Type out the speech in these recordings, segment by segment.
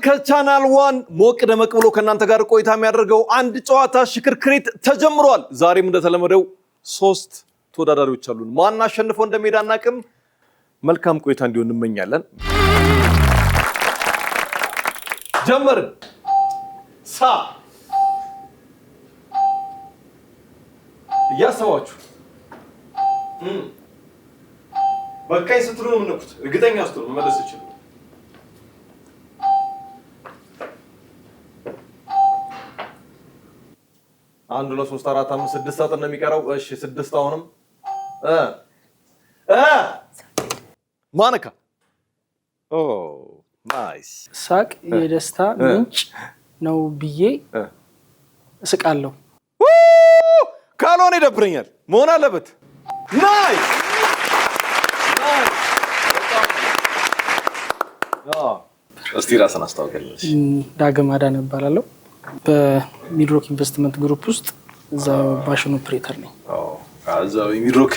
ከቻናል 1 ሞቅ ደመቅ ብሎ ከናንተ ጋር ቆይታ የሚያደርገው አንድ ጨዋታ ሽክርክሪት ተጀምሯል። ዛሬም እንደተለመደው 3 ተወዳዳሪዎች አሉን። ማን አሸንፎ እንደሚሄድ አናውቅም። መልካም ቆይታ እንዲሆን እንመኛለን። ጀመርን። እያሰባችሁ በቃይ ስትሉ ነው የምንኩት። እርግጠኛ ስትሉ መመለስ ይችላል። 1 2 3 4 5 6 ሰዓት ነው የሚቀረው። እሺ 6 አሁንም ማነካ ናይስ። ሳቅ የደስታ ምንጭ ነው ብዬ እስቃለሁ። ካልሆነ ይደብረኛል። መሆን አለበት። ናይስ እስቲ ራስን አስተዋውቀልኝ። ዳግም አዳነ እባላለሁ። በሚድሮክ ኢንቨስትመንት ግሩፕ ውስጥ እዛው ባሽን ኦፕሬተር ነኝ። እዛው ሚድሮክ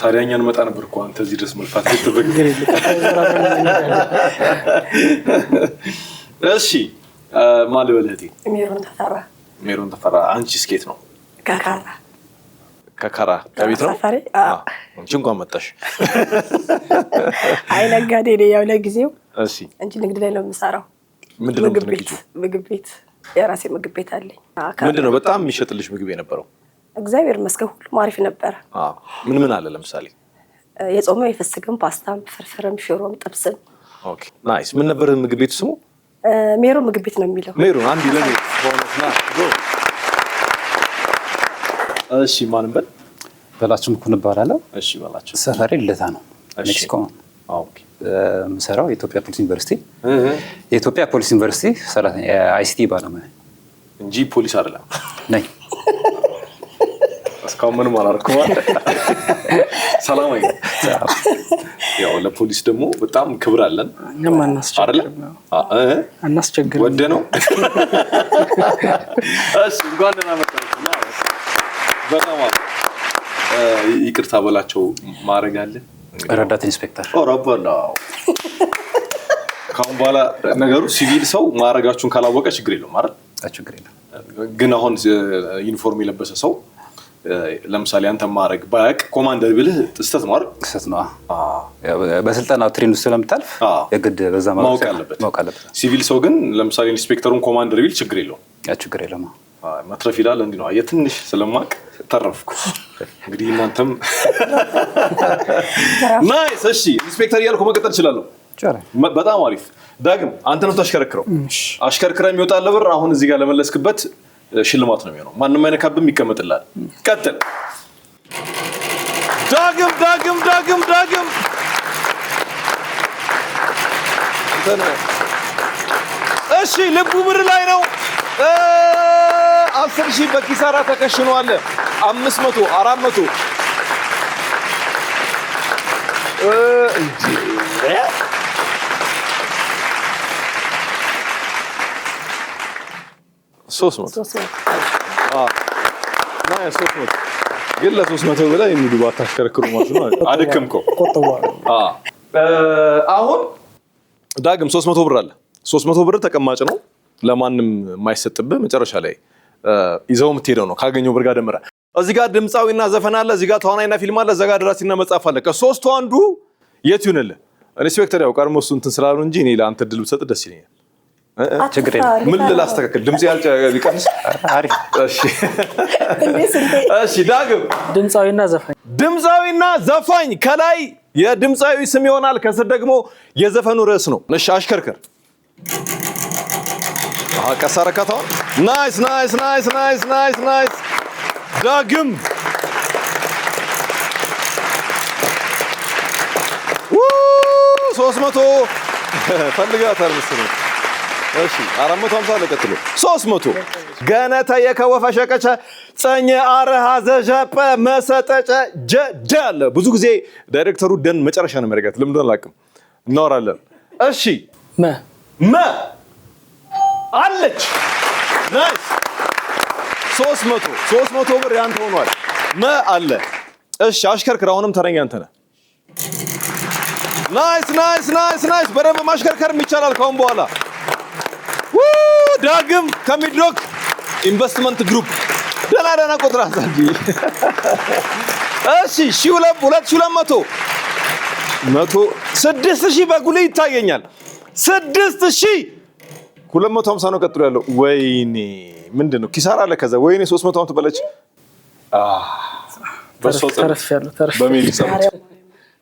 ታዲያ እኛን መጣ ነበር እኮ አንተ እዚህ ድረስ መልፋት ልትበግ። እሺ ማን ልበልህ? ሜሮን ተፈራ። አንቺ ስኬት ነው? ከካራ ከቤት ነው? አንቺ እንኳን መጣሽ። አይ ነጋዴ ነኝ ያው ለጊዜው። እሺ እንጂ ንግድ ላይ ነው የምሰራው። ምንድነው የምትነግጂው? ምግብ ቤት፣ የራሴ ምግብ ቤት አለኝ። ምንድነው በጣም የሚሸጥልሽ ምግብ የነበረው? እግዚአብሔር ይመስገን ሁሉም አሪፍ ነበር። ምን አለ ለምሳሌ? የጾም የፍስግም፣ ፓስታም፣ ፍርፍርም፣ ሽሮም፣ ጥብስም። ኦኬ ናይስ። ምን ነበር ምግብ ቤቱ ስሙ? ሜሮን ምግብ ቤት ነው የሚለው። ሜሮን አንድ ለኔ ሆነና ጎ። እሺ ማን በል? በላችሁ ምኩን እባላለሁ። እሺ በላችሁ። ሰፈሬ ልደታ ነው፣ ሜክሲኮ። ኦኬ የምሰራው የኢትዮጵያ ፖሊስ ዩኒቨርሲቲ የኢትዮጵያ ፖሊስ ዩኒቨርሲቲ አይሲቲ ባለሙያ እንጂ ፖሊስ አይደለም ነኝ። እስካሁን ምንም አላልኩም። ሰላም አይደል? ያው ለፖሊስ ደግሞ በጣም ክብር አለን አይደል? አናስቸግርም። ወደ ነው። እሺ እንኳን ደህና መጣችሁ። በጣም ይቅርታ በላቸው ማድረግ አለ። ረዳት ኢንስፔክተር ኦራባላው ካሁን በኋላ ነገሩ ሲቪል ሰው ማረጋችሁን ካላወቀ ችግር የለውም አይደል? ችግር የለም። ግን አሁን ዩኒፎርም የለበሰ ሰው ለምሳሌ አንተ ማረግ ባያቅ ኮማንደር ብልህ ጥስተት ነው አይደል? ጥስተት ነው። በስልጠናው ትሬኒንግ ስለምታልፍ የግድ በዛ ማወቅ አለበት። ሲቪል ሰው ግን ለምሳሌ ኢንስፔክተሩን ኮማንደር ቢል ችግር የለውም። ችግር የለም። መትረፍ ይላል እንዴ ነው። የትንሽ ስለማቅ ተረፍኩ። እንግዲህ እናንተም ናይስ። እሺ ኢንስፔክተር እያልኩ መቀጠል እችላለሁ። በጣም አሪፍ። ዳግም አንተ ነው ታሽከረክረው። አሽከርክረ የሚወጣል ብር አሁን እዚህ ጋር ለመለስክበት ሽልማት ነው የሚሆነው። ማንንም አይነካብም፣ ይቀመጥልሃል። ቀጥል። ዳግም እሺ ልቡ ብር ላይ ነው። 10,000 በኪሳራ ተከሽኗል። 500 400 300 ግን ለ300 በላይ የሚሉ ባታሽከረክሩ ማለት ነው። አደከምከው። አሁን ዳግም 300 ብር አለ። 300 ብር ተቀማጭ ነው፣ ለማንም የማይሰጥብህ መጨረሻ ላይ ይዘው የምትሄደው ነው። ካገኘው ብር ጋር ደምራ እዚህ ጋር ድምፃዊና ዘፈን አለ፣ እዚህ ጋር ተዋናይና ፊልም አለ፣ እዛ ጋር ደራሲና መጽሐፍ አለ። ከሶስቱ አንዱ የት ይሁንልህ? ኢንስፔክተር ያው ቀድሞ እሱ እንትን ስላሉ እንጂ እኔ ለአንተ ድል ብሰጥ ደስ ይለኛል። ችግር የለም። ምን ላስተካክል? ድምጽ ሊቀንስ? አሪፍ። እሺ ዳግም ድምፃዊና ዘፋኝ። ከላይ የድምፃዊ ስም ይሆናል፣ ከስር ደግሞ የዘፈኑ ርዕስ ነው። እሺ አሽከርከር። ቀሳረካታው። ናይስ። ዳግም 300 ፈልጋታል መሰለኝ። እሺ 450 ለቀጥሎ 300 ገነተ የከወፈ ሸቀቸ ጸኘ አረሃ ዘጀፈ መሰጠጨ ጀደለ። ብዙ ጊዜ ዳይሬክተሩ ደን መጨረሻ ነው የሚያደርጋት። ለምን አላውቅም፣ እናወራለን። እሺ መ አለች። ናይስ 300 ብር ያንተ ሆኗል። መ አለ። እሺ አሽከርክር። አሁንም ተረኛ አንተ ነህ። ናይስ። በደንብ ማሽከርከርም ይቻላል ካሁን በኋላ ዳግም ከሚድሮክ ኢንቨስትመንት ግሩፕ ደህና ቁጥር አሳጂ። እሺ 2200 6000 በጉል ይታየኛል። 6250 ነው ቀጥሎ ያለው። ወይኔ ምንድነው ኪሳራ አለ። ከዛ ወይኔ 300 አመት በለች።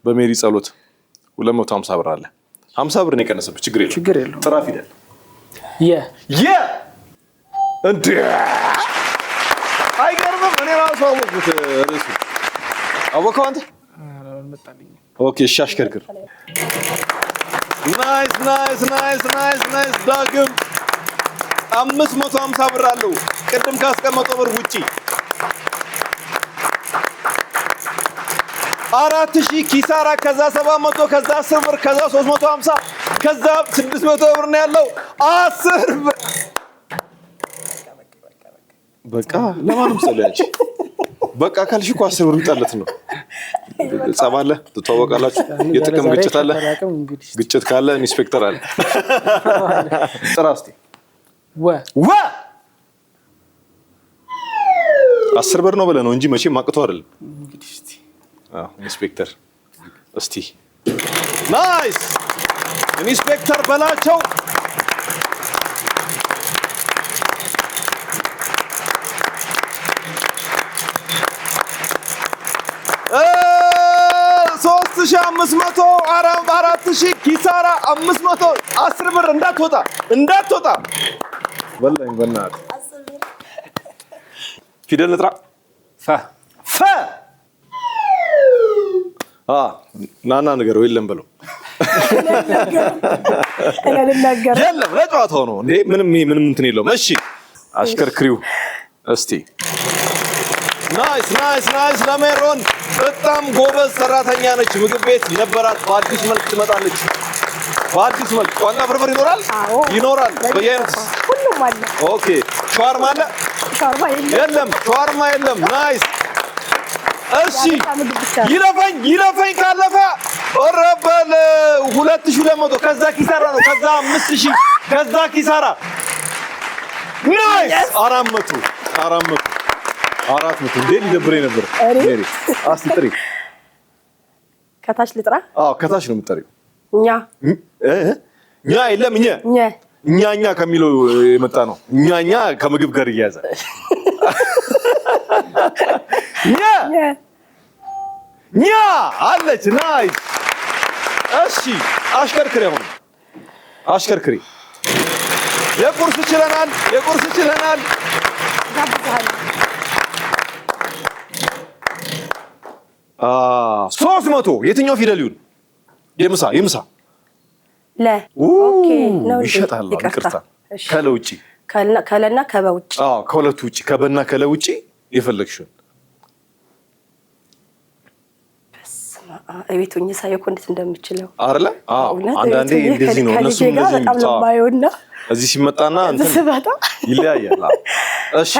በሜሪ ጸሎት 250 ብር አለ። 50 ብር ነው የቀነሰብህ። ችግር የለም። ጥራ ፊደል እንዴ አይገርምም? እኔ ራሱ አወቅሁት። ርዕሱ አወቀው አንተ? ኦኬ እሺ አሽከርክር። ናይስ ዳግም 550 ብር አለው ቅድም ካስቀመጠው ብር ውጪ 4000 ኪሳራ ከዛ 700 ከዛ 10 ብር ከዛ 350 ከዛ 600 ብር ነው ያለው 10 ብር በቃ ለማንም ሰለያች በቃ ካልሽ እኮ 10 ብር ይጣለት ነው ጸባለ ተተዋወቃላችሁ የጥቅም ግጭት አለ ግጭት ካለ ኢንስፔክተር አለ ጥራስቲ ወ 10 ብር ነው ብለ ነው እንጂ መቼም ማቅቶ አይደለም እንግዲህ እስቲ ኢንስፔክተር እስቲ ናይስ ኢንስፔክተር በላቸው 3500 4000 ኪሳራ 500 10 ብር እንዳትወጣ ወላሂ በእናትህ ፊደል ንጥራ ፈ ናና ነገረው የለም በለው የለም ለጨዋታው ነው እንዴ ምንም እንትን የለውም እሺ አሽከርክሪው እስቲ ናይስ ለሜሮን በጣም ጎበዝ ሰራተኛ ነች ምግብ ቤት ነበራት በአዲስ መልክ ትመጣለች በአዲስ መልክ ቋንቋ ፍርፍር ይኖራል በየአይነት ሁሉም አለ ኦኬ ሻርማ አለ ሻርማ የለም ናይስ እሺ ይለፈኝ ካለፈ ወረበል 2200 ከዛ ኪሳራ ነው ከዛ 5000 ከዛ ኪሳራ ናይስ 400 እንዴ ሊደብረኝ ነበር ሜሪ አስጥሪ ከታች ልጥራ ከታች ነው የምትጠሪው ኛ የለም እኛ ከሚለው የመጣ ነው እኛ ከምግብ ጋር ይያዛል ኛ አለች ናይስ እሺ አሽከርክሪ የቁርስ ችለናል 300 የትኛው ፊደል ይሁን የምሳ ለ ኦኬ ነው ይሸጣል ይቅርታ ከለና ከበውጭ ከሁለቱ ውጪ ከበና ከለውጪ የፈለግሽው እቤቱኝ ሳይኮ እንዴት እንደምችለው አይደለ አንዳንዴ እንደዚህ ነው እነሱ እንደዚህ ነው እዚህ ሲመጣና ይለያያል እሺ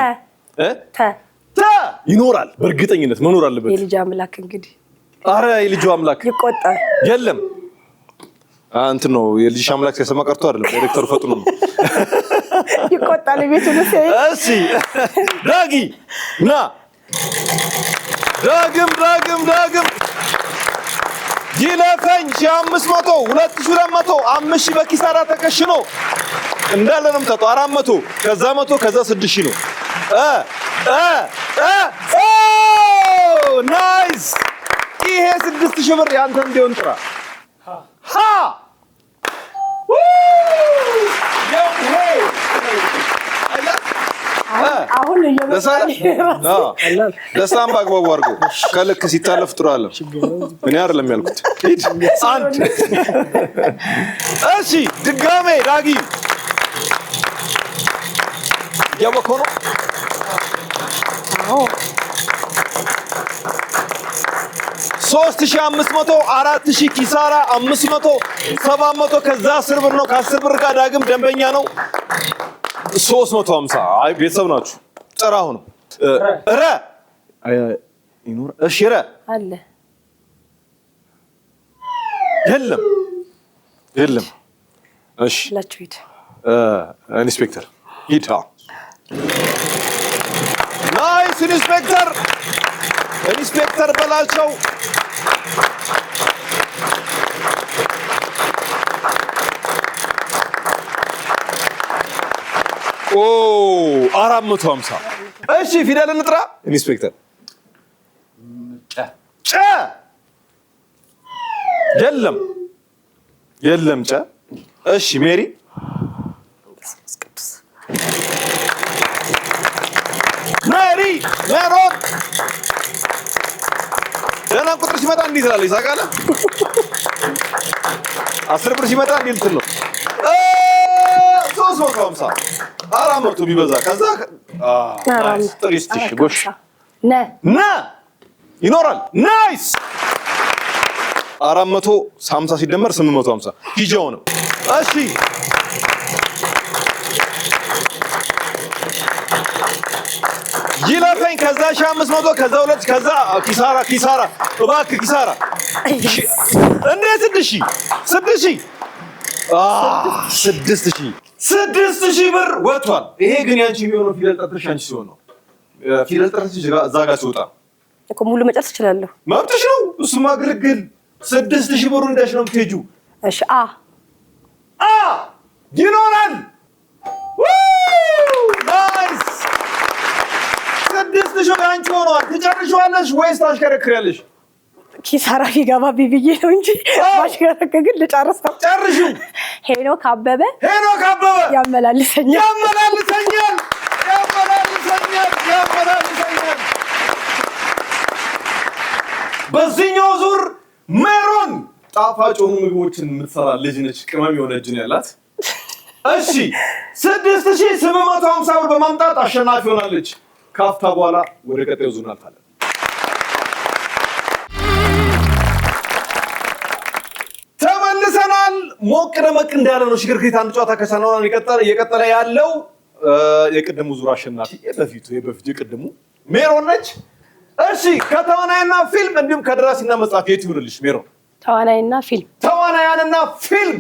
ይኖራል በእርግጠኝነት መኖር አለበት የልጅ አምላክ እንግዲህ አረ የልጅ አምላክ ይቆጣል የለም እንትን ነው የልጅ አምላክ ሲሰማ ቀርቶ አይደለም ዳይሬክተሩ ፈጥኖ ነው ይቆጣል ቤቱ ነው እሺ ዳጊ ና ዳግም ይለፈኝ 500 2200 5000 በኪሳራ ተከሽኖ እንዳለ ነው የምታጠው 400 ከዛ 100 ከዛ 6000 ነው ናይስ ይሄ 6000 ብር ያንተ እንዲሆን ጥራ አሁን ደስታን በአግባቡ አድርጎ ከልክ ሲታለፍ ጥሩ አለ እኔ አይደለም ያልኩት ሂድ አንድ እሺ ድጋሜ ዳጊ ያወቀው ነው 3500 4000 ኪሳራ 500 700 ከዛ 10 ብር ነው ከ10 ብር ጋር ዳግም ደንበኛ ነው 350 አይ ቤተሰብ ናችሁ ጥራው ነው ረ ይኖር እሺ ረ አለ የለም እሺ ላችሁት ኢንስፔክተር ሂድ። ናይስ ኢንስፔክተር በላቸው። ኦ 450 እሺ ፊደል እንጥራ ኢንስፔክተር ጨ የለም ጨ እሺ ሜሪ ሜሮን ደህና ቁጥር ሲመጣ እንዲህ ትላለች ታውቃለህ 10 ብር ሲመጣ እንዲህ ልትል ነው 350 400 ቢበዛ ከዛ ጥሪስትሽ ጎሽ ነ ይኖራል ናይስ 450 ሲደመር 850 ሂጃው ነው እሺ ይለፈኝ ከዛ 500 ከዛ 2 ከዛ ኪሳራ እባክህ ኪሳራ እንዴ 6000 ብር ወጥቷል። ይሄ ግን ያንቺ የሚሆነው ፊደል ጠርተሽ አንቺ ሲሆን ነው። ፊደል ጠርተሽ እዛ ጋር ሲወጣ እኮ ሙሉ መጨረስ እችላለሁ። መብትሽ ነው። እሱማ ግልግል 6000 ብር እንደሽ ነው የምትሄጂው። እሺ አ ይኖራል ናይስ 6000 ብር አንቺ ሆኗል። ትጨርሺዋለሽ ወይስ ታሽከረክሪያለሽ? ኪሳራ ቢገባ ብዬ ነው እንጂ ማሽከረክ ግን ልጨርሰው። ጨርሺው። ሄኖክ አበበ ያመላልሰኛል። በዚህኛው ዙር ሜሮን ጣፋጭ የሆኑ ምግቦችን የምትሰራ ልጅ ነች። ቅመም የሆነ እጅ ነው ያላት። እሺ 6850 ብር በማምጣት አሸናፊ ሆናለች። ካፍታ በኋላ ወደ ቀጣዩ ዙር እናልፋለን። ተመልሰናል። ሞቅ ደመቅ እንዳለ ነው ሽክርክሪት አንድ ጨዋታ ከሰናውን እየቀጠለ ያለው የቅድሙ ዙር አሸናፊ የበፊቱ የቅድሙ ሜሮን ነች። እሺ ከተዋናይና ፊልም እንዲሁም ከደራሲና መጽሐፍ የት ይሁንልሽ ሜሮን? ተዋናይና ፊልም።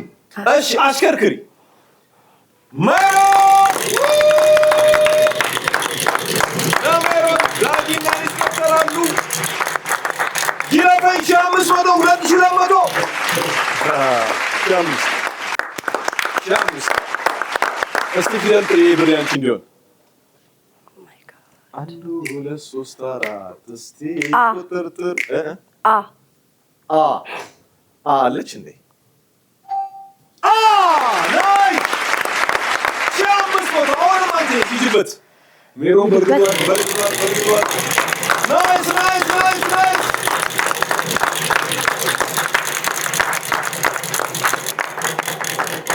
እሺ አሽከርክሪ ሜሮን ዳጊና ይስከተራሉ። ይለፈኝ 500 2200 እስቲ ፊደል ጥሪ ብር ያንቺ እንዲሆን 1 2 3 4 እስቲ ቁጥርጥር አለች እንዴ ናይ 500 አሁንም አንተ ይጅበት ሜሮን በርግዷል ናይስ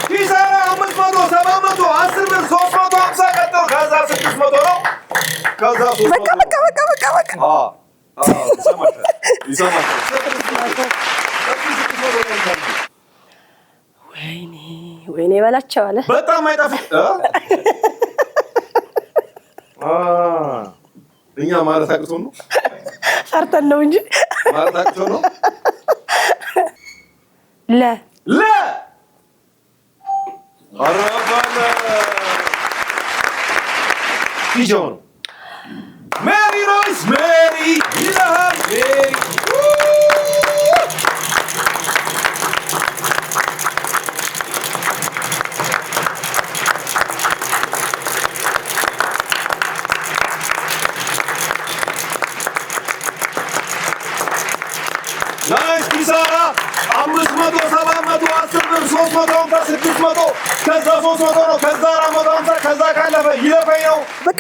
ኪሳራ 500 700 10 ብር 350 ቀጠው ከዛ 600 ነው ከዛ 300 በቃ ይሰማል ወይኔ በላቸው አለ በጣም አይጣፍጥ እኛ ማለት አቅቶን ነው ፈርተን ነው እንጂ ማለት አቅቶን ነው ለ አራባለ ሂጆን ሜሪ ሮይስ ሜሪ ይላል ሜሪ ናይስ ኪሳራ 500 700 10 ብር 350 600 ከዛ 300 ነው ከዛ 450 ከዛ ካለፈ ይለፈኝ ነው በቃ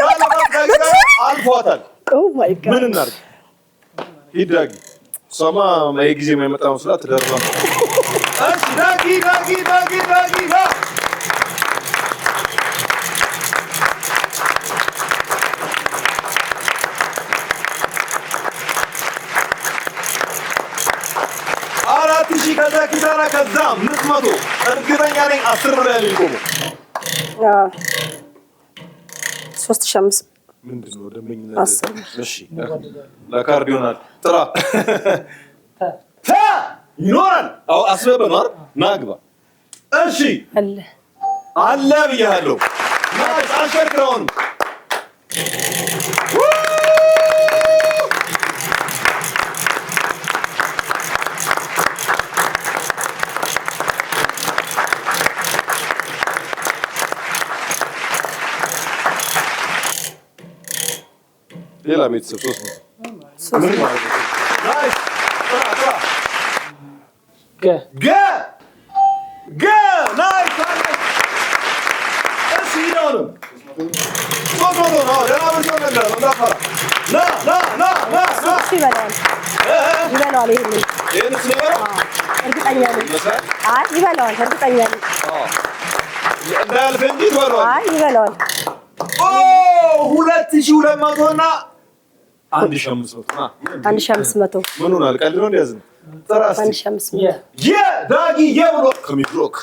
አልፏታል። ኦ ማይ ጋድ ምን እናድርግ? ሂዳጊ ሰማ ጊዜ የማይመጣ መስላት ተደረባ። እሺ ዳጊ ከዛ ኪሳራ ከዛ 500 እርግጠኛ ነኝ 10 ብር ያለ ይቆም 3500 ምንድነው ደምበኝነት? እሺ ለካርድ ይሆናል። ጥራ ይኖራል። አው አስበበ ነው ናግባ። እሺ አለ ብያለሁ። ናይስ አሽከርክረውን ሌላ ቤተሰብ 300 ናይስ ገ ናይስ እሺ ነው 300 ነው ደህና ብቻ ነገር ነው እንዳፈራ ና ይበላዋል ይሄን ስለበራ እርግጠኛ ነኝ አይ ይበላዋል እርግጠኛ ነኝ እንዳልፍ እንጂ ይበላዋል አይ ይበላዋል 2200 እና 1500 ምን ሆናል? ቀልድ ነው እንደያዝን ተራስ 1500 የዳጊ የብሎ ከሚብሎክ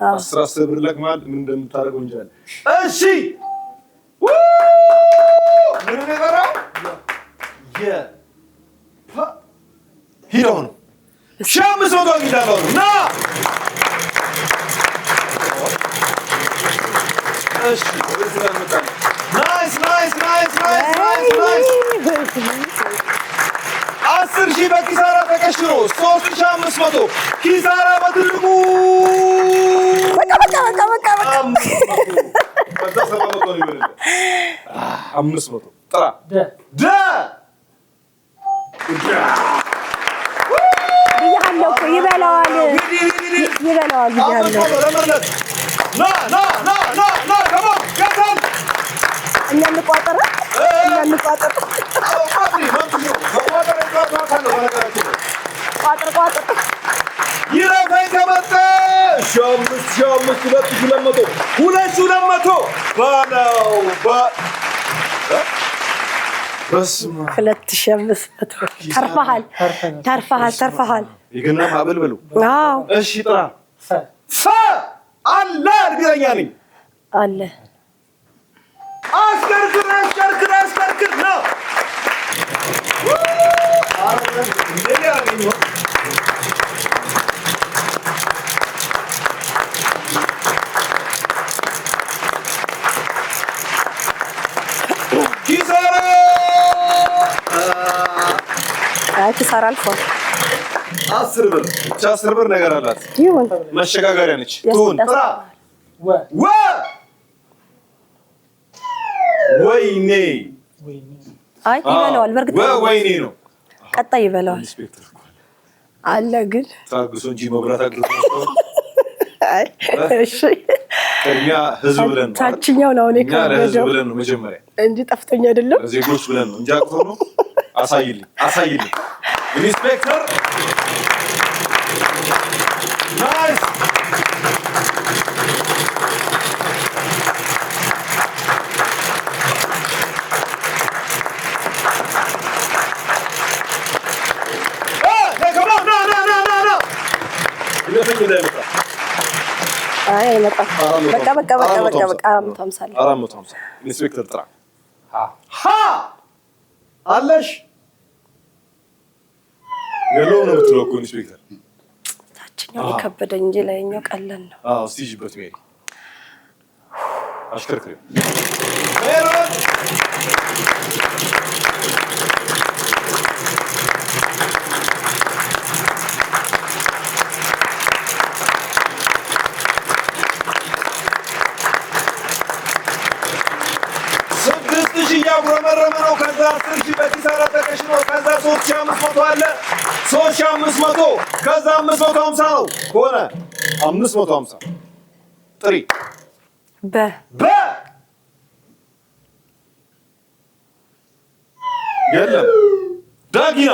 10 ብር ለቅማል ምን እንደምታደርገው እንጂ አለ። እሺ ምን ነገራው ሂደው ነው 1500 ጊዳለው ና እሺ ወደዚህ ጋር መጣ ናይስ 10,000 በኪሳራ ተቀሽሮ 3,500 ኪሳራ በትልቁ በቃ 500 ጥራ ብያለሁ እኮ ይበላዋል ብያለሁ ና ከማን ያታል እኛ እንቋጠር ቋጥር ይረፈኝ ከመጣ 2,200 ባለው በስመ አብ 2,500 ተርፈሃል የገና ማዕበል በሉ አዎ እሺ ጥራ ፈ አለ እርግጠኛ ነኝ አለ አስከርክር ነው ኪሳራ አልፏል 10 ብር 10 ብር ነገር አላት ይሁን መሸጋገሪያ ነች ትሁን ጥራ ወይኔ አይ ይበላዋል በርግጥ ወይኔ ነው ቀጣይ ይበላዋል አለ ግን ታግሶ እንጂ መብራት አግርቶ አይ እሺ እኛ ህዝብ ብለን ነው ታችኛው ነው እኔ ህዝብ ብለን ነው መጀመሪያ እንጂ ጠፍቶኝ አይደለም ዜጎች ብለን ነው እንጂ አቅቶ ነው አሳይልኝ ኢንስፔክተር ናይስ አይ አይመጣም በቃ 450 ኢንስፔክተር ጥራ ሃ አለሽ የለው ነው የምትለው እኮ ኢንስፔክተር ታችኛው የከበደኝ እንጂ ላይኛው ቀለል ነው እስቲ ሂጂበት ሜሪ አሽከርክሪው ሜሮን እያጉረመረመ ነው ከዛ 10,000 በኪሳራ ተቀሽኖ ከዛ 3,500 አለ 3,500 ከዛ 550 ነው ሆነ 550 ጥሪ በ የለም ዳጊና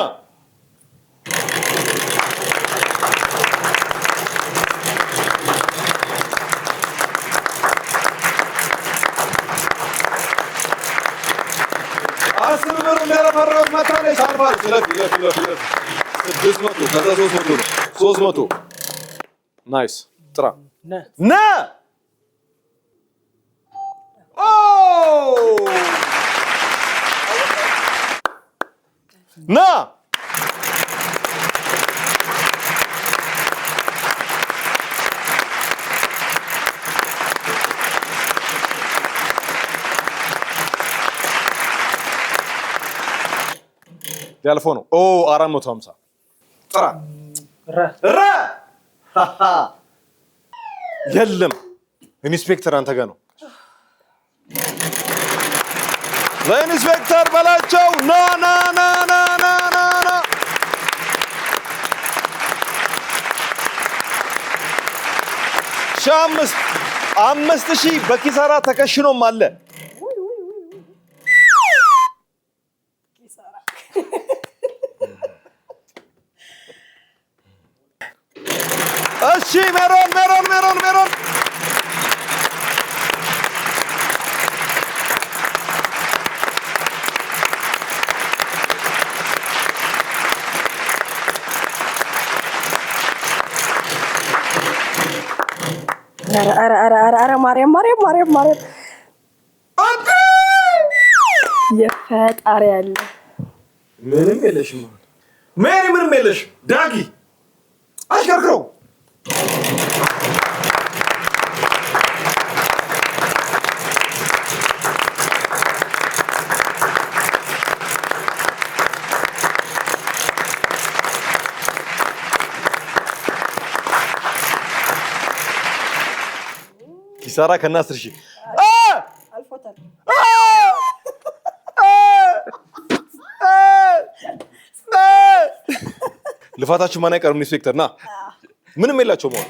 አስር ብር እንደረፈረው መታለች አልፋል ለፍ 600 ከዛ 300 ነው 300 ናይስ ጥራ ና ኦ ና ሊያልፈው ነው። ኦ 450 ጥራ ረ የለም ኢንስፔክተር አንተ ጋር ነው። ለኢንስፔክተር በላቸው ና ና ና ና ና ና ና 5000 በኪሳራ ተከሽኖም አለ። እሺ ሜሮን ኧረ ማርያም የፈጣሪ ያለ ምንም የለሽም ሜሪ፣ ምንም የለሽም። ዳጊ አሽከርክረው። ኪሳራ ከና 10000 አልፎታል። ልፋታችሁ ማን አይቀርም። ኢንስፔክተር ና ምንም የላቸውም። አሁን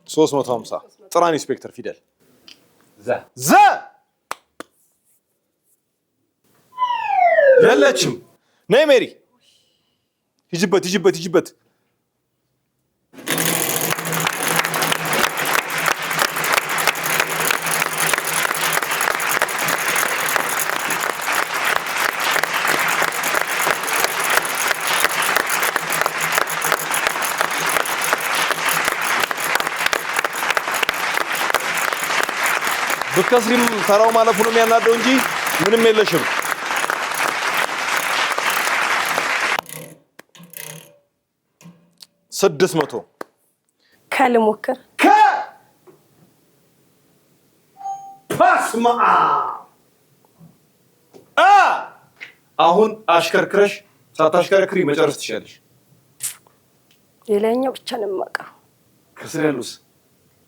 ሶስት 350 ጥራ ኢንስፔክተር ፊደል ዘ የለችም። ነይ ሜሪ ሂጂበት ብትከስሪም ተራው ማለፉ ነው የሚያናደው እንጂ ምንም የለሽም። ስድስት መቶ ከልሞክር ፓስማ አሁን አሽከርክረሽ ሳታሽከረክሪ መጨረስ ትችላለሽ። የላይኛው ብቻ ነው የማውቀው። ከስር ያሉስ?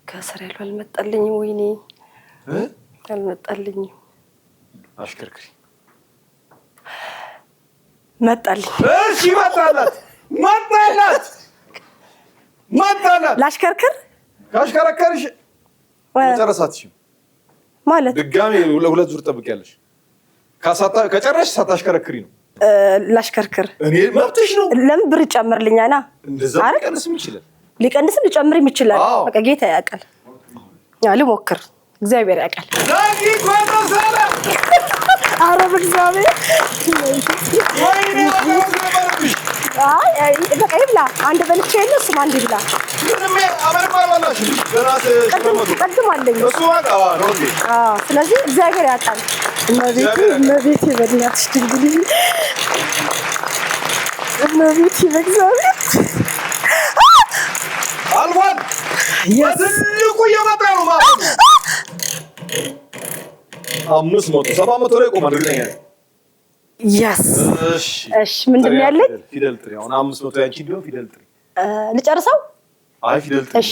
ከስር ያለው አልመጣልኝም። ወይኔ አልመጣልኝም። አሽከርክሪ። መጣልኝ። እሺ መጣላት። ላሽከርክር። ካሽከረከርሽ መጨረስ አትችይም ማለት ድጋሜ ለሁለት ዙር ጠብቂያለሽ። ከጨረሽ ሳታሽከረክሪ ነው። ላሽከርክር። እኔ መብትሽ ነው። ለምን ብር ይጨምርልኛና? እንደዛ ሊቀንስም ይችላል። ሊቀንስም ሊጨምርም ይችላል። በቃ ጌታ ያውቃል። ልሞክር። እግዚአብሔር ያውቃል። ኧረ በእግዚአብሔር በቃ ይብላ። አንድ በልቼ የለ እሱም አንድ ይብላ። ቅድም አለኝ። ስለዚህ እግዚአብሔር ያውቃል። እመቤቴ በእናትሽ ድንግል እመቤቴ በእግዚአብሔር አልፏል። ትልቁ እየመጣ ነው ማለት ነው። 500 700 ላይ ቆማል። እርግጠኛ ነኝ። እሺ ምንድን ነው ያለኝ? ፊደል ጥሪ። አሁን 500 ያንቺ ቢሆን ፊደል ጥሪ። ልጨርሰው? አይ ፊደል ጥሪ። እሺ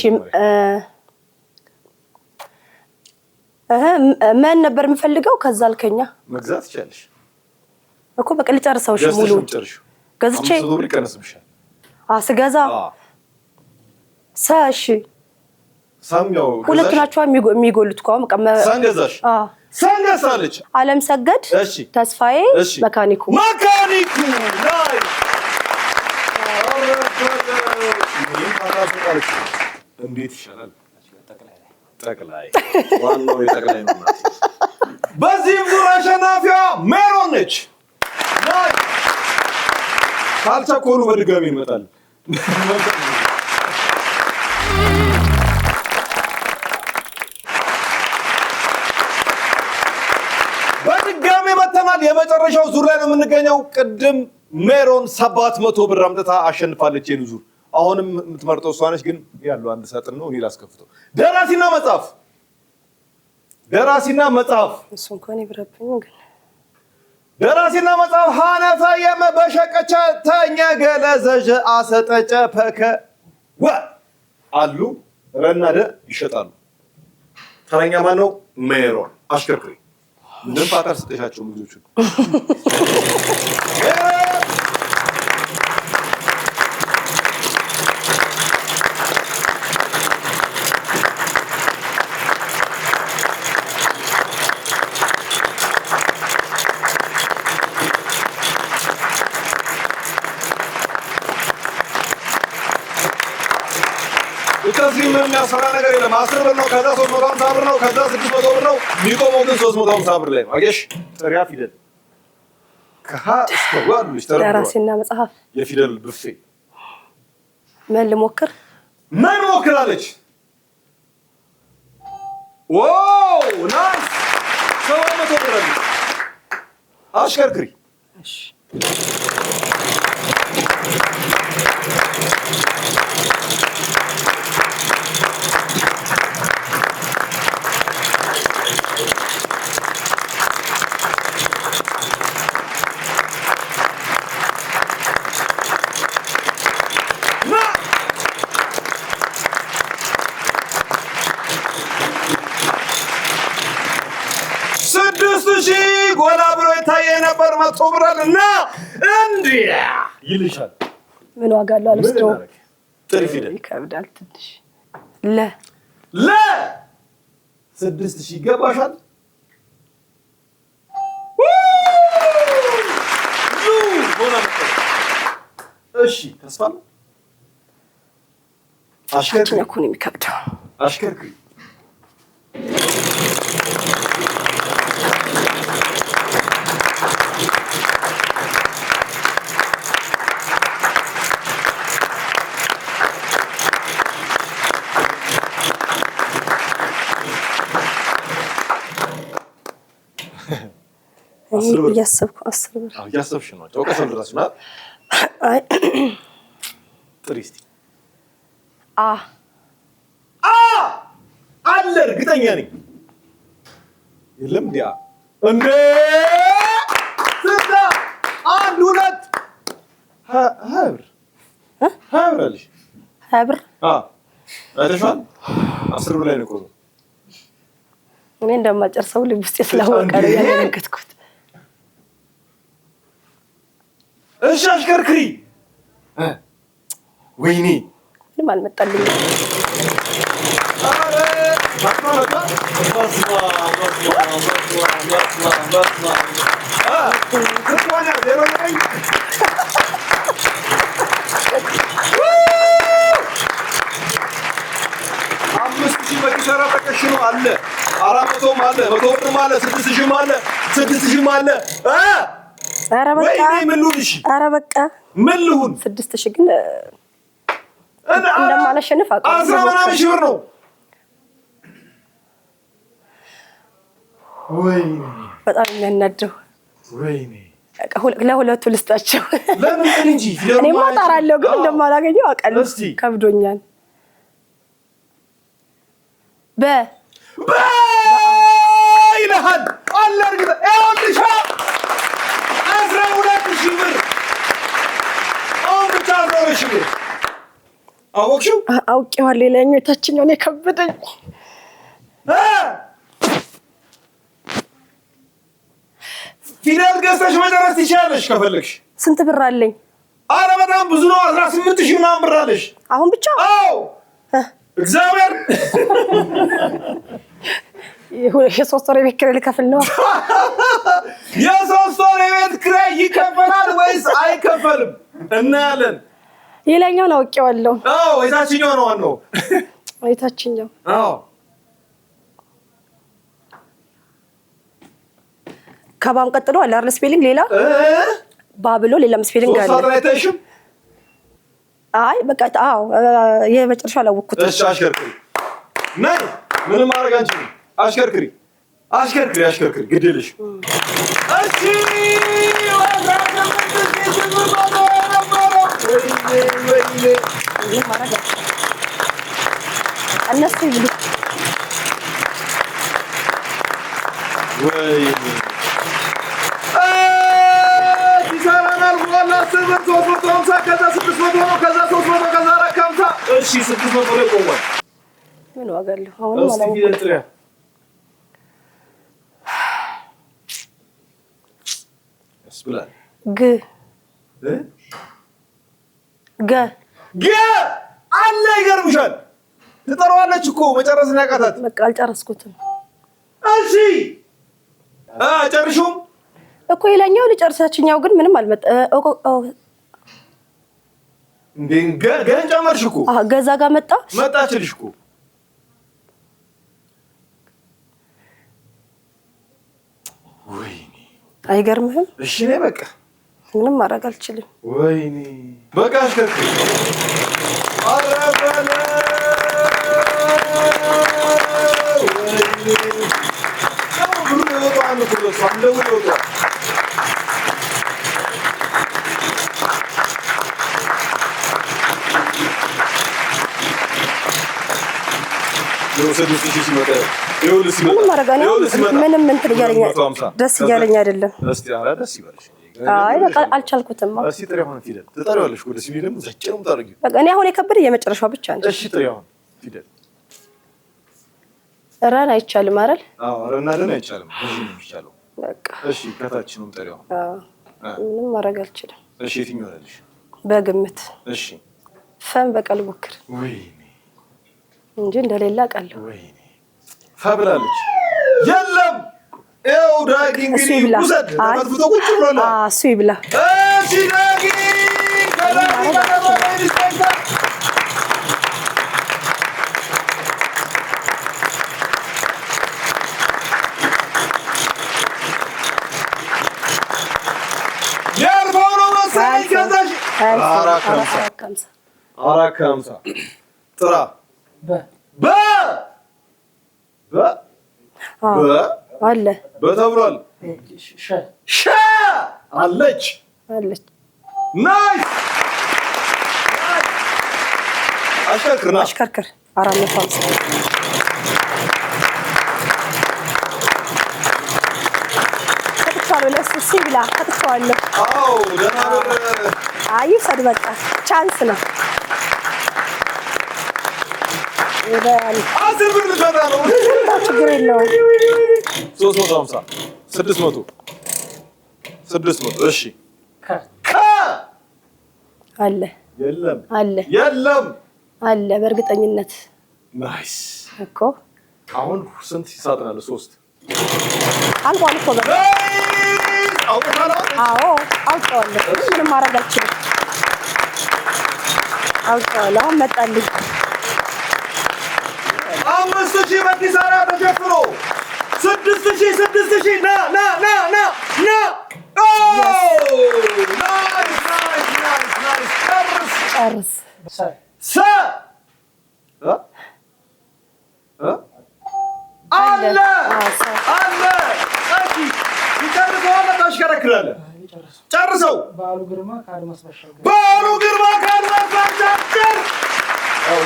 ምን ነበር የምፈልገው? ከዛ አልከኛ መግዛት ይቻላልሽ እኮ በቃ ልጨርሰው። እሺ ሙሉ ገዝቼ 500 ብር ይቀነስብሻል። ስገዛ እሺ ሳምያው ሁለት ናቸው የሚጎሉት እኮ በቃ ሳንገዛሽ ሳንገሳለች። አለም ሰገድ ተስፋዬ መካኒኩ ላይ እንዴት ይሻላል? ጠቅላይ ዋናው የጠቅላይ ነው። በዚህም ዙር አሸናፊዋ ሜሮን ነች። ካልቸኮሉ በድጋሚ ይመጣል። በድጋሚ መተናል። የመጨረሻው ዙር ላይ ነው የምንገኘው። ቅድም ሜሮን 700 ብር አምጥታ አሸንፋለች። የኑ ዙር አሁንም የምትመርጠው እሷ ነች። ግን ያለው አንድ ሳጥን ነው። እኔ ላስከፍተው። ደራሲና መጽሐፍ እሱ እንኳን ይብረብኝ ግን ደራሲና መጽሐፍ ሀነፈ የመበሸቀቸ ተኛ ገለዘጀ አሰጠጨ ፐከ ወ አሉ ረናደ ይሸጣሉ። ተረኛ ማን ነው? ሜሮን አሽከርክሪ። ምንም ፋታር ስጠሻቸው ልጆቹ እዚህ ምንም ያስፈራ ነገር የለም። 10 ብር ነው፣ ከዛ 350 ብር ነው፣ ከዛ 600 ብር ነው። የሚቆመው ግን 350 ብር ላይ ነው። አየሽ ጥሪያ ፊደል ከሀ እስከ ወ ልጅ ተረጋግጧል። ደራሲና መጽሐፍ የፊደል ብፌ ምን ልሞክር? ምን ሞክራለች? ዋው ናይስ 700 ብር አለ። አሽከርክሪ። እሺ ጎላ ብሎ የታየ ነበር። 100 ብር እና እንዲያ ይልሻል። ምን ዋጋ አለው? አልወስደው ጥሪ ፊደል ይከብዳል ትንሽ። ለ 6000 ይገባሻል። እሺ ተስፋ አሽከርክሪ እኮ ነው የሚከብደው። አሽከርክሪ እያሰብኩ 10 ብር እያሰብሽ ነው። ጨውቀሰብ ድረስ ነው። አይ ጥሪ እስቲ አለ እርግጠኛ ነኝ። የለም እንዴ እንዴ ስንት? 1 2 ሀብር አለሽ 20 ብር አይተሽዋል። 10 ብር ላይ ነው ቆሞ እኔ እንደማጨርሰው ልብ ውስጥ ስላወቀ ነው ያለነገትኩት። እሺ አሽከርክሪ። ወይኔ ምንም አልመጣልኝም። በኪሳራ ተቀሽኖ አለ 400ም አለ 100 ብርም አለ 6000ም አለ 6000ም አለ። ኧረ በቃ ምን ልሁን? እሺ ኧረ በቃ ምን ልሁን? 6000 ግን እንደማላሸንፍ አውቃለሁ። 10 ሺህ ብር ነው። ወይኔ በጣም የሚያናደው። ወይኔ ለሁለቱ ልስጣቸው። ለምን እንጂ እኔማ እጠራለሁ ግን እንደማላገኘው አውቃለሁ። ከብዶኛል። ይልሃል አለ እርግጠ ይኸውልሽ 12,000 ብር አሁን ብቻ 12,000 ብር አወቅሽው? አውቄዋለሁ። ሌላኛው የታችኛው ነው የከበደኝ። ፊደል ገዝተሽ መጨረስ ትችያለሽ ከፈለግሽ። ስንት ብር አለኝ? አረ በጣም ብዙ ነው። 18,000 ምናምን ብር አለሽ አሁን ብቻ? አዎ እግዚአብሔር የሶስት ወር የቤት ኪራይ ልከፍል ነው። የሶስት ወር የቤት ኪራይ ይከፈላል ወይስ አይከፈልም? እናያለን። ሌላኛውን አውቄዋለሁ። አዎ የታችኛው ነው ዋናው። የታችኛው አዎ ከባም ቀጥሎ አለ አይደል? ስፔሊንግ ሌላ ባብሎ ሌላም ስፔሊንግ አለ። ሶስት አይተሽም? አይ በቃ አዎ የመጨረሻው አላወኩት። እሺ አሽከርክሪ ነይ። ምንም ማድረግ አንችልም። አሽከርክሪ አሽከርክሪ ግድልሽ እሺ እነሱ ይብሉ ወይ ኪሳራናል በኋላ 350 ከዛ 600 ነው ከዛ 300 ከዛ 450 እሺ 600 ላይ ቆሟል። ምን ዋጋ አለው አሁን ማለት ነው። ያስብላል ገ አለ ይገርምሻል። ትጠራዋለች እኮ መጨረስን ያቃታት። በቃ አልጨረስኩትም። እሺ ጨርሹም እኮ ይለኛው ልጨርሳችኛው ግን ምንም አልመጣ ገን ጨመርሽ እኮ ገዛ ጋር መጣችልሽ እኮ ወይኔ አይገርምህም? እሺ ነኝ በቃ ምንም ማድረግ አልችልም። ወይኔ በቃ አሽከርክሪ አረበለ ወይኔ ብሩ ይወጣል እኮ ለሷ እንደው ይወጣል። ምንም እንትን እያለኝ ደስ እያለኝ አይደለም። አይ በቃ አልቻልኩትም። እሺ ጥሪውን ፊደል ትጠሪዋለሽ ወደ ሲቪ ደግሞ ዘጭሩም ታርጊው። በቃ እኔ አሁን የከበደ የመጨረሻው ብቻ ነው። እሺ ጥሪውን ፊደል ረን አይቻልም አይደል? አዎ ረና ረን አይቻልም። እሺ ነው የሚቻለው። በቃ እሺ ከታችንም ጥሪው። ምንም ማድረግ አልችልም። እሺ የትኛው አለሽ? በግምት እሺ ፈም በቀል ሞክር ወይኔ እንጂ እንደሌላ ቃለሁ። ወይኔ ፈብላለች የለም ኤው ዳጊ እንግዲህ ውሰድ ተፈትፍቶ ቁጭ ብሏል። እሱ ይብላ። እሺ ዳጊ ከዳጊ የርባው ነው መሰለኝ ከዛሽ አራት ከሀምሳ ጥራ አለ በተብሏል ሸ አለች ናይስ አሽከርክር 450 ከተቻለ ለሱ ሲብላ ከተቻለ አው ደህና ነው። አይ ሰድ በቃ ቻንስ ነው። ይበል አስር ብር ልትወጣ ነው። ችግር የለውም። 350 600 እሺ አለ የለም አለ በእርግጠኝነት ናይስ እኮ አሁን ስንት ይሳጥናል? 3 አልቋል እኮ በቃ አዎ አውጣዋለሁ። ምንም ማድረግ አልችልም። አውጣዋለሁ። አሁን መጣልኝ 5000 በኪሳራ ተሸፍኖ 6000 ና ጨርስ አለ እሺ ይጨርሰዋል። ታሽከረክራለህ ጨርሰው በዓሉ ግርማ ከአድማስ ባሻገር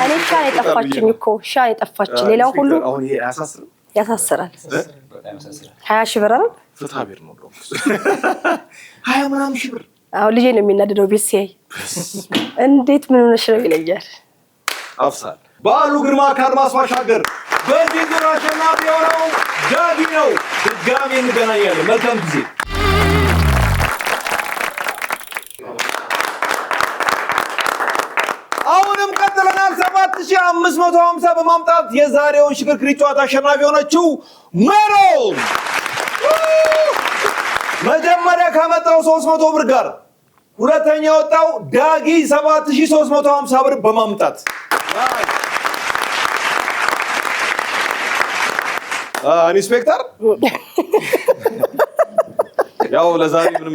እኔ ሻ የጠፋችኝ እኮ ሻ የጠፋችኝ ሌላው ሁሉ አሁን ይሄ አያሳስርም? ያሳስራል። 20 ሺህ ብር አይደል? ፍትሐ ብሔር ነው ደግሞ 20 ምናምን ሺህ ብር። አሁን ልጄ ነው የሚናደደው ቤት ሲያይ እንዴት ምን ሆነሽ ነው ይለኛል። አፍሳል በዓሉ ግርማ ከአድማስ ባሻገር በዚህ ዙር አሸናፊ የሆነው ዳጊ ነው። ድጋሜ እንገናኛለን። መልካም ጊዜ። አሁንም ቀጥለናል። 7550 በማምጣት የዛሬውን ሽክርክሪት ጨዋታ አሸናፊ የሆነችው ሜሮን መጀመሪያ ካመጣው 300 ብር ጋር ሁለተኛ ወጣው ዳጊ 7350 ብር በማምጣት ኢንስፔክተር ያው ለዛሬ ምንም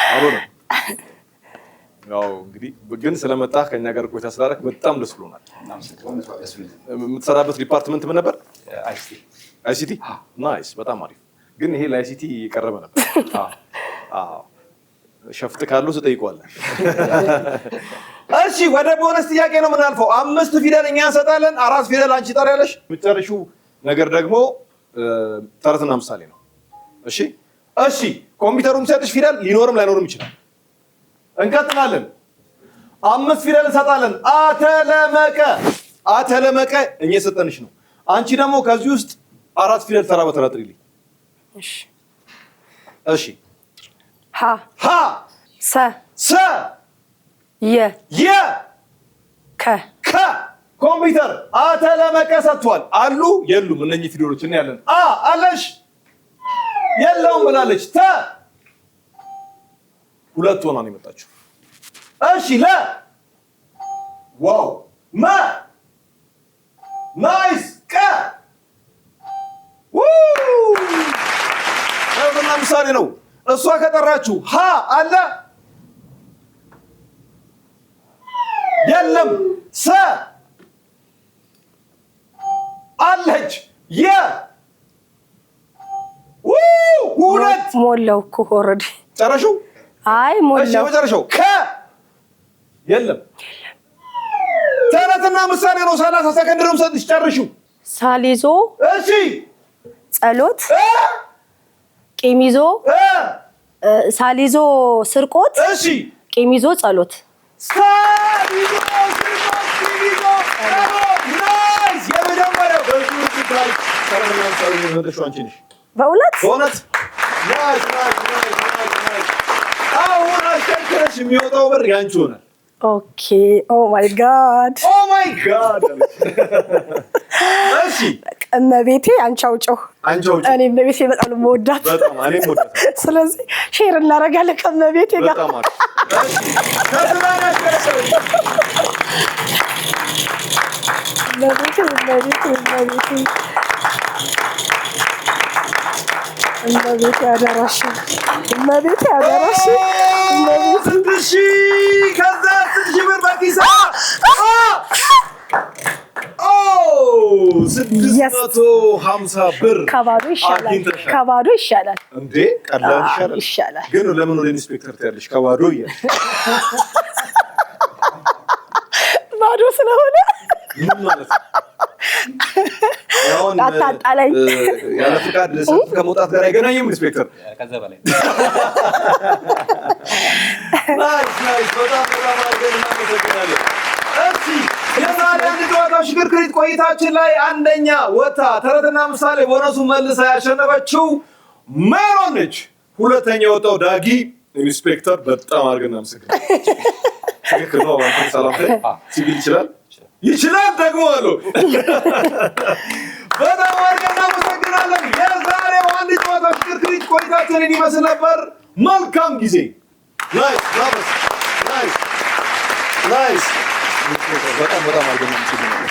አልሆነም። ያው እንግዲህ ግን ስለመጣ ከኛ ጋር ቆይታ ስላደረክ በጣም ደስ ብሎናል። የምትሰራበት ዲፓርትመንት ምን ነበር? አይሲቲ ናይስ፣ በጣም አሪፍ። ግን ይሄ ለአይሲቲ የቀረበ ነበር። አዎ ሸፍጥ ካለው ትጠይቀዋለህ። እሺ ወደ ቦነስ ጥያቄ ነው የምናልፈው። 5 ፊደል እኛ እንሰጣለን፣ 4 ፊደል አንቺ ጠሪያለሽ። የምትጨርሺው ነገር ደግሞ ተረትና ምሳሌ ነው። እሺ ኮምፒውተሩ የሚሰጥሽ ፊደል ሊኖርም ላይኖርም ይችላል። እንቀጥላለን። 5 ፊደል እንሰጣለን። አተለመቀ እኛ የሰጠንሽ ነው። አንቺ ደግሞ ከዚህ ውስጥ 4 ፊደል ተራ በተራ ጥሪልኝ። እሺ ሀ ሰ የ ከ ኮምፒውተር አተለመቀ ሰጥቷል። አሉ የሉም? እነኚህ ፊደሎች እናያለን። አለሽ የለውም ብላለች። ሁለት ሆና ነው የመጣችው። እሺ ዋው ናይስ ተረትና ምሳሌ ነው። እሷ ከጠራችሁ አለ የለም። አለች ሁለት ሞላው እኮ ኦልሬዲ ጨረሽው? አይ ሞላው። መጨረሻው የለም። ተረትና ምሳሌ ነው። 30 ሰከንድ ነው የምሰጥሽ። ጨርሽው። ሳሊዞ እሺ ጸሎት ቂም ይዞ ሳሊዞ ስርቆት እሺ ቂም ይዞ ጸሎት ሳሊዞ ስርቆት ቂም ይዞ ጸሎት ናይስ። የመጀመሪያው በእውነት አሁን አሽከርክረሽ የሚወጣው ብር ያንቺ ሆናል። ኦኬ ኦ ማይ ጋድ እሺ እመቤቴ አንቺ አውጪው። እኔ እመቤቴ በጣም የምወዳት ስለዚህ ሼር እናደርጋለን ከእመቤቴ ጋር። እመቤቴ አደራሽ እመቤቴ አደራሽ እመቤቴ 6000 ከዛ 6000 ብር በኪሳ 650 ብር ከባዶ ይሻላል እንዴ? ቀላል ይሻላል። ግን ለምን ወደ ኢንስፔክተር ትያለሽ? ከባዶ እያልሽ ባዶ ስለሆነ ምን ማለት ነው? አታጣላኝ። ያለ ፍቃድ ሰልፍ ከመውጣት ጋር አይገናኝም ኢንስፔክተር። ከዛ በላይ ናይስ። በጣም አድርገን እናመሰግናለን። እሺ የዛሬ አንድ ጨዋታ ሽክርክሪት ቆይታችን ላይ አንደኛ ወታ ተረትና ምሳሌ ቦነሱ መልሳ ያሸነፈችው ሜሮን ነች። ሁለተኛ የወጣው ዳጊ። ኢንስፔክተር በጣም አድርገን እናመሰግናለን። ትክክል ነው። ሰላም ሲቪል ይችላል ደግሞ አሉ። በጣም አድርገን እናመሰግናለን። የዛሬው አንድ ጨዋታ ሽክርክሪት ቆይታችንን ይመስል ነበር። መልካም ጊዜ። ናይስ በጣም አድርገን እናመሰግናለን።